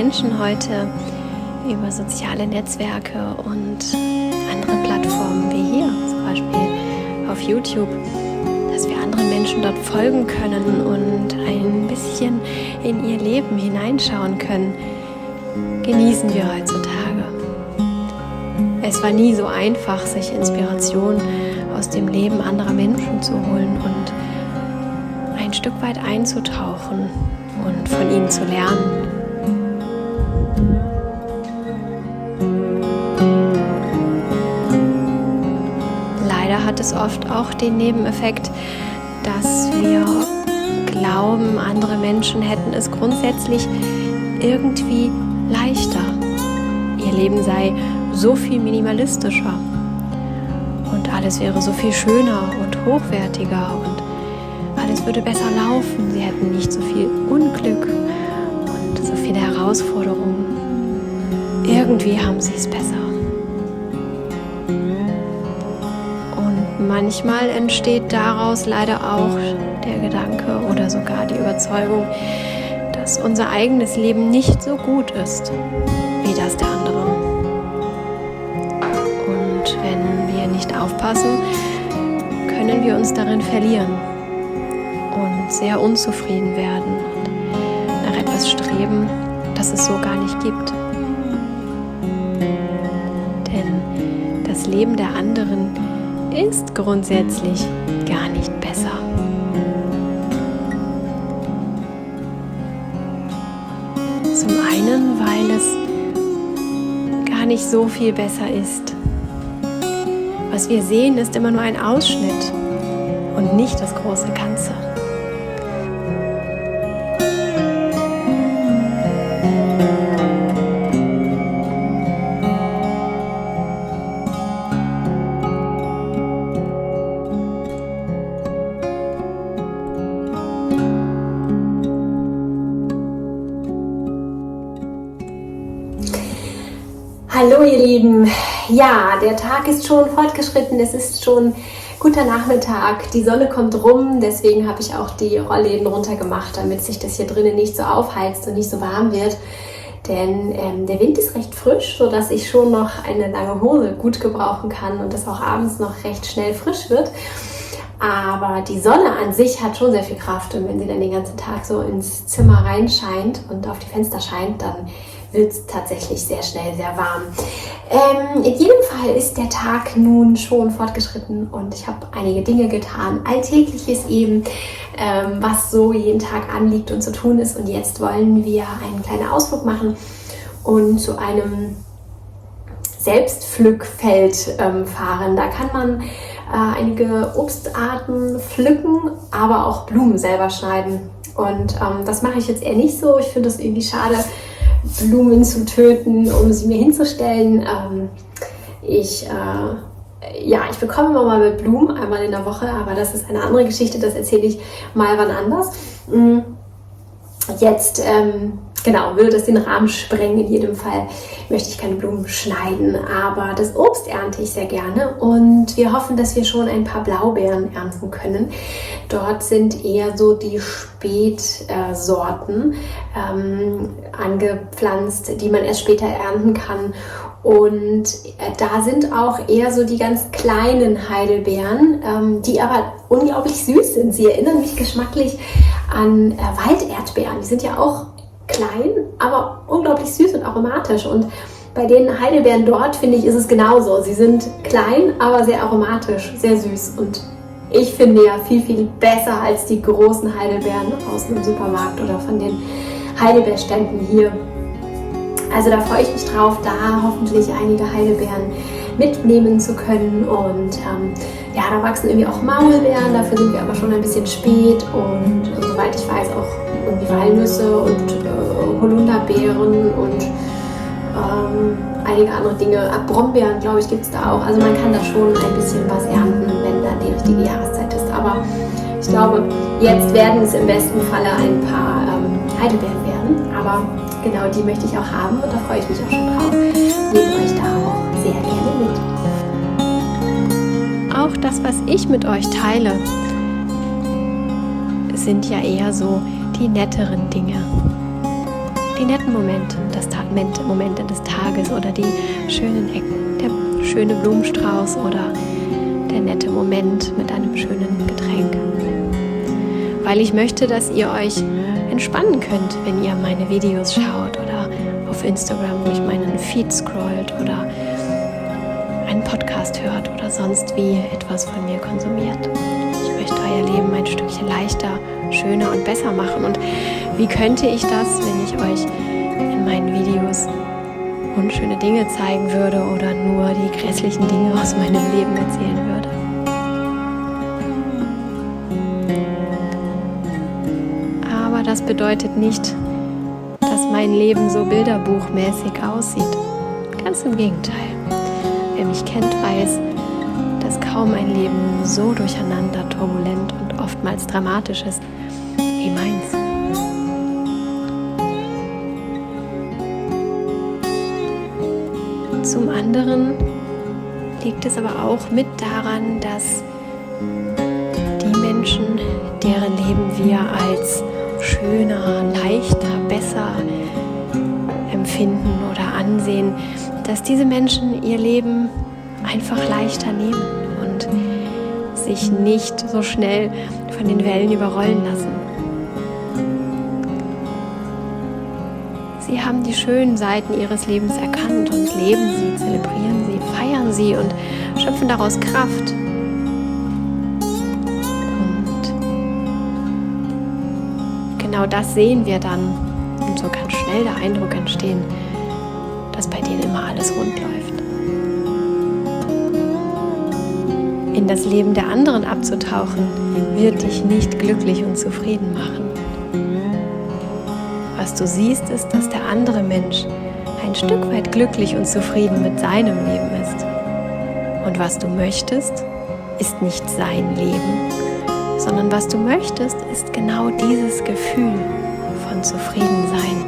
Menschen heute über soziale Netzwerke und andere Plattformen wie hier, zum Beispiel auf YouTube, dass wir anderen Menschen dort folgen können und ein bisschen in ihr Leben hineinschauen können, genießen wir heutzutage. Es war nie so einfach, sich Inspiration aus dem Leben anderer Menschen zu holen und ein Stück weit einzutauchen und von ihnen zu lernen. Leider hat es oft auch den Nebeneffekt, dass wir glauben, andere Menschen hätten es grundsätzlich irgendwie leichter. Ihr Leben sei so viel minimalistischer und alles wäre so viel schöner und hochwertiger und alles würde besser laufen. Sie hätten nicht so viel Unglück und so viele Herausforderungen. Irgendwie haben sie es besser. Und manchmal entsteht daraus leider auch der Gedanke oder sogar die Überzeugung, dass unser eigenes Leben nicht so gut ist wie das der anderen. Und wenn wir nicht aufpassen, können wir uns darin verlieren und sehr unzufrieden werden und nach etwas streben, das es so gar nicht gibt. Denn das Leben der anderen ist grundsätzlich gar nicht besser. Zum einen, weil es gar nicht so viel besser ist. Was wir sehen, ist immer nur ein Ausschnitt und nicht das große Ganze. Hallo ihr Lieben, ja, der Tag ist schon fortgeschritten, es ist schon guter Nachmittag, die Sonne kommt rum, deswegen habe ich auch die Rollläden runtergemacht, damit sich das hier drinnen nicht so aufheizt und nicht so warm wird, denn der Wind ist recht frisch, sodass ich schon noch eine lange Hose gut gebrauchen kann und das auch abends noch recht schnell frisch wird. Aber die Sonne an sich hat schon sehr viel Kraft und wenn sie dann den ganzen Tag so ins Zimmer reinscheint und auf die Fenster scheint, dann wird es tatsächlich sehr schnell sehr warm. In jedem Fall ist der Tag nun schon fortgeschritten und ich habe einige Dinge getan, Alltägliches eben, was so jeden Tag anliegt und zu tun ist. Und jetzt wollen wir einen kleinen Ausflug machen und zu einem Selbstpflückfeld fahren. Da kann man einige Obstarten pflücken, aber auch Blumen selber schneiden. Und das mache ich jetzt eher nicht so. Ich finde das irgendwie schade, Blumen zu töten, um sie mir hinzustellen. Ich bekomme immer mal mit Blumen, einmal in der Woche, aber das ist eine andere Geschichte, das erzähle ich mal wann anders. Jetzt würde das den Rahmen sprengen. In jedem Fall möchte ich keine Blumen schneiden, aber das Obst ernte ich sehr gerne und wir hoffen, dass wir schon ein paar Blaubeeren ernten können. Dort sind eher so die Spätsorten angepflanzt, die man erst später ernten kann. Und da sind auch eher so die ganz kleinen Heidelbeeren, die aber unglaublich süß sind. Sie erinnern mich geschmacklich an Walderdbeeren. Die sind ja auch klein, aber unglaublich süß und aromatisch. Und bei den Heidelbeeren dort, finde ich, ist es genauso. Sie sind klein, aber sehr aromatisch, sehr süß. Und ich finde ja viel, viel besser als die großen Heidelbeeren aus einem Supermarkt oder von den Heidelbeerständen hier. Also da freue ich mich drauf, da hoffentlich einige Heidelbeeren mitnehmen zu können. Und da wachsen irgendwie auch Maulbeeren, dafür sind wir aber schon ein bisschen spät. Und soweit ich weiß auch irgendwie Walnüsse und Holunderbeeren und einige andere Dinge. Brombeeren, glaube ich, gibt es da auch. Also man kann da schon ein bisschen was ernten, wenn da die richtige Jahreszeit ist. Aber ich glaube, jetzt werden es im besten Falle ein paar Heidelbeeren werden. Aber genau, die möchte ich auch haben und da freue ich mich auch schon drauf. Nehme euch da auch sehr gerne mit. Auch das, was ich mit euch teile, sind ja eher so die netteren Dinge. die netten Momente des Tages oder die schönen Ecken, der schöne Blumenstrauß oder der nette Moment mit einem schönen Getränk. Weil ich möchte, dass ihr euch entspannen könnt, wenn ihr meine Videos schaut oder auf Instagram durch meinen Feed scrollt oder einen Podcast hört oder sonst wie etwas von mir konsumiert. Ich möchte euer Leben ein Stückchen leichter, schöner und besser machen. Und wie könnte ich das, wenn ich euch in meinen Videos unschöne Dinge zeigen würde oder nur die grässlichen Dinge aus meinem Leben erzählen würde? Aber das bedeutet nicht, dass mein Leben so bilderbuchmäßig aussieht. Ganz im Gegenteil. Wer mich kennt, weiß, dass kaum ein Leben so durcheinander, turbulent und oftmals dramatisch ist wie meins. Zum anderen liegt es aber auch mit daran, dass die Menschen, deren Leben wir als schöner, leichter, besser empfinden oder ansehen, dass diese Menschen ihr Leben einfach leichter nehmen und sich nicht so schnell von den Wellen überrollen lassen. Sie haben die schönen Seiten ihres Lebens erkannt und leben sie, zelebrieren sie, feiern sie und schöpfen daraus Kraft. Und genau das sehen wir dann. Und so kann schnell der Eindruck entstehen, dass bei denen immer alles rund läuft. In das Leben der anderen abzutauchen, wird dich nicht glücklich und zufrieden machen. Was du siehst, ist, dass der andere Mensch ein Stück weit glücklich und zufrieden mit seinem Leben ist. Und was du möchtest, ist nicht sein Leben, sondern was du möchtest, ist genau dieses Gefühl von Zufriedensein.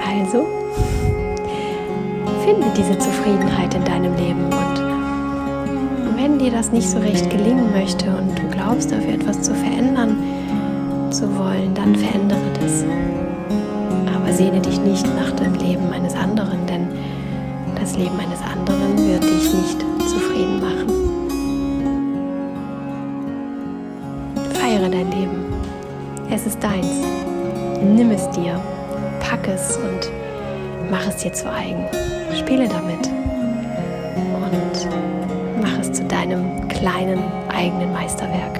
Also, finde diese Zufriedenheit in deinem Leben und wenn dir das nicht so recht gelingen möchte und du glaubst, dafür etwas zu verändern zu wollen, dann verändere das. Aber sehne dich nicht nach dem Leben eines anderen, denn das Leben eines anderen wird dich nicht zufrieden machen. Feiere dein Leben. Es ist deins. Nimm es dir, pack es und mach es dir zu eigen. Spiele damit und mach es zu deinem kleinen eigenen Meisterwerk.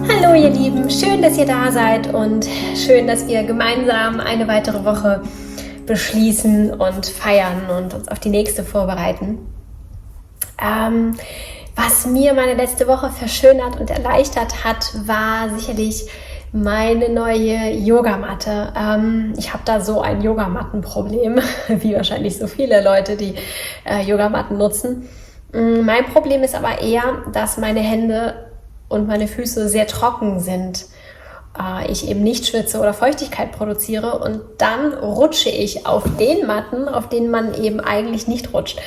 Hallo ihr Lieben, schön, dass ihr da seid und schön, dass wir gemeinsam eine weitere Woche beschließen und feiern und uns auf die nächste vorbereiten. Was mir meine letzte Woche verschönert und erleichtert hat, war sicherlich meine neue Yogamatte. Ich habe da so ein Yogamattenproblem, wie wahrscheinlich so viele Leute, die Yogamatten nutzen. Mein Problem ist aber eher, dass meine Hände und meine Füße sehr trocken sind. Ich eben nicht schwitze oder Feuchtigkeit produziere und dann rutsche ich auf den Matten, auf denen man eben eigentlich nicht rutscht.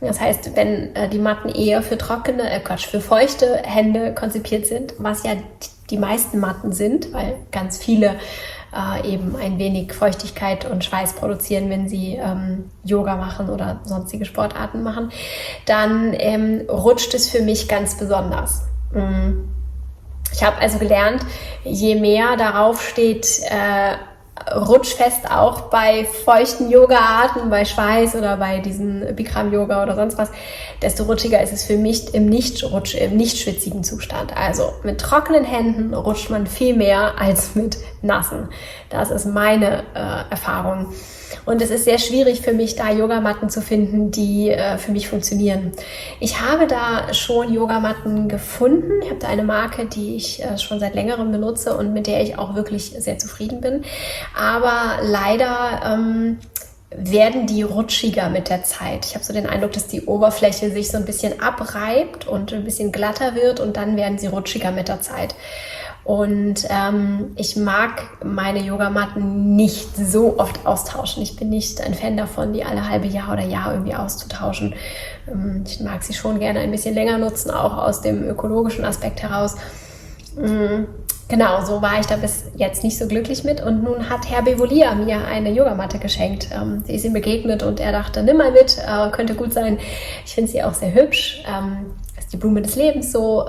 Das heißt, wenn die Matten eher für für feuchte Hände konzipiert sind, was ja die meisten Matten sind, weil ganz viele eben ein wenig Feuchtigkeit und Schweiß produzieren, wenn sie Yoga machen oder sonstige Sportarten machen, dann rutscht es für mich ganz besonders. Ich habe also gelernt, je mehr darauf steht, rutschfest auch bei feuchten Yoga-Arten, bei Schweiß oder bei diesen Bikram-Yoga oder sonst was, desto rutschiger ist es für mich im nicht schwitzigen Zustand. Also mit trockenen Händen rutscht man viel mehr als mit nassen. Das ist meine Erfahrung. Und es ist sehr schwierig für mich, da Yogamatten zu finden, die für mich funktionieren. Ich habe da schon Yogamatten gefunden. Ich habe da eine Marke, die ich schon seit längerem benutze und mit der ich auch wirklich sehr zufrieden bin. Aber leider werden die rutschiger mit der Zeit. Ich habe so den Eindruck, dass die Oberfläche sich so ein bisschen abreibt und ein bisschen glatter wird und dann werden sie rutschiger mit der Zeit. Und ich mag meine Yogamatten nicht so oft austauschen. Ich bin nicht ein Fan davon, die alle halbe Jahr oder Jahr irgendwie auszutauschen. Ich mag sie schon gerne ein bisschen länger nutzen, auch aus dem ökologischen Aspekt heraus. Genau, so war ich da bis jetzt nicht so glücklich mit. Und nun hat Herr Bevolia mir eine Yogamatte geschenkt. Sie ist ihm begegnet und er dachte, nimm mal mit, könnte gut sein. Ich finde sie auch sehr hübsch. Ist die Blume des Lebens so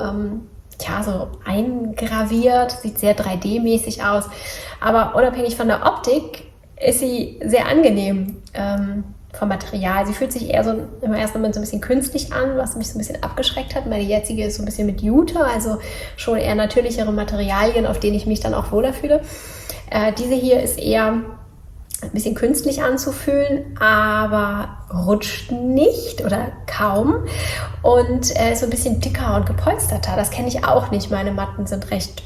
so eingraviert, sieht sehr 3D-mäßig aus. Aber unabhängig von der Optik ist sie sehr angenehm vom Material. Sie fühlt sich eher so im ersten Moment so ein bisschen künstlich an, was mich so ein bisschen abgeschreckt hat. Meine jetzige ist so ein bisschen mit Jute, also schon eher natürlichere Materialien, auf denen ich mich dann auch wohler fühle. Diese hier ist eher ein bisschen künstlich anzufühlen, aber rutscht nicht oder kaum und so ein bisschen dicker und gepolsterter. Das kenne ich auch nicht. Meine Matten sind recht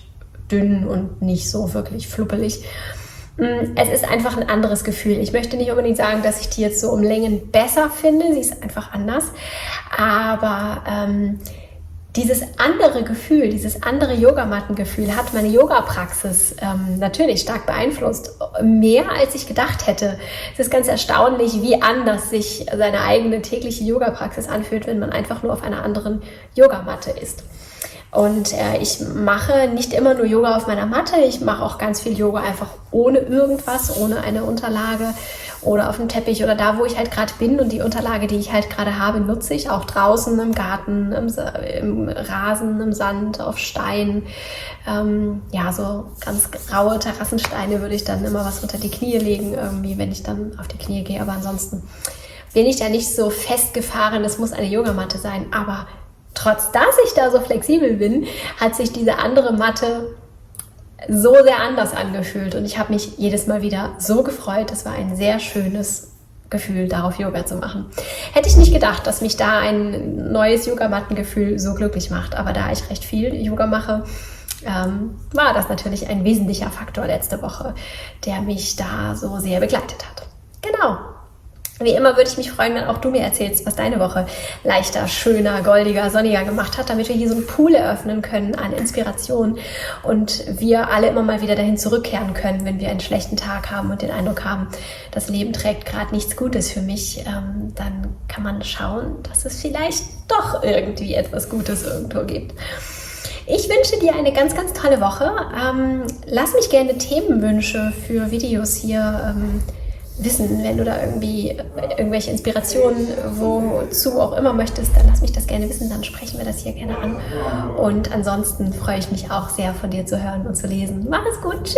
dünn und nicht so wirklich fluppelig. Es ist einfach ein anderes Gefühl. Ich möchte nicht unbedingt sagen, dass ich die jetzt so um Längen besser finde. Sie ist einfach anders. Aber dieses andere Gefühl, dieses andere Yogamattengefühl hat meine Yoga-Praxis natürlich stark beeinflusst. Mehr als ich gedacht hätte. Es ist ganz erstaunlich, wie anders sich seine eigene tägliche Yoga-Praxis anfühlt, wenn man einfach nur auf einer anderen Yogamatte ist. Und ich mache nicht immer nur Yoga auf meiner Matte, ich mache auch ganz viel Yoga einfach ohne irgendwas, ohne eine Unterlage oder auf dem Teppich oder da, wo ich halt gerade bin. Und die Unterlage, die ich halt gerade habe, nutze ich auch draußen im Garten, im Rasen, im Sand, auf Stein. So ganz graue Terrassensteine würde ich dann immer was unter die Knie legen, irgendwie, wenn ich dann auf die Knie gehe. Aber ansonsten bin ich da nicht so festgefahren, es muss eine Yogamatte sein, aber trotz dass ich da so flexibel bin, hat sich diese andere Matte so sehr anders angefühlt und ich habe mich jedes Mal wieder so gefreut. Es war ein sehr schönes Gefühl, darauf Yoga zu machen. Hätte ich nicht gedacht, dass mich da ein neues Yogamattengefühl so glücklich macht, aber da ich recht viel Yoga mache, war das natürlich ein wesentlicher Faktor letzte Woche, der mich da so sehr begleitet hat. Genau. Wie immer würde ich mich freuen, wenn auch du mir erzählst, was deine Woche leichter, schöner, goldiger, sonniger gemacht hat, damit wir hier so einen Pool eröffnen können an Inspiration und wir alle immer mal wieder dahin zurückkehren können, wenn wir einen schlechten Tag haben und den Eindruck haben, das Leben trägt gerade nichts Gutes für mich, dann kann man schauen, dass es vielleicht doch irgendwie etwas Gutes irgendwo gibt. Ich wünsche dir eine ganz, ganz tolle Woche. Lass mich gerne Themenwünsche für Videos hier wissen, wenn du da irgendwie irgendwelche Inspirationen wozu auch immer möchtest, dann lass mich das gerne wissen, dann sprechen wir das hier gerne an. Und ansonsten freue ich mich auch sehr, von dir zu hören und zu lesen. Mach es gut, tschüss!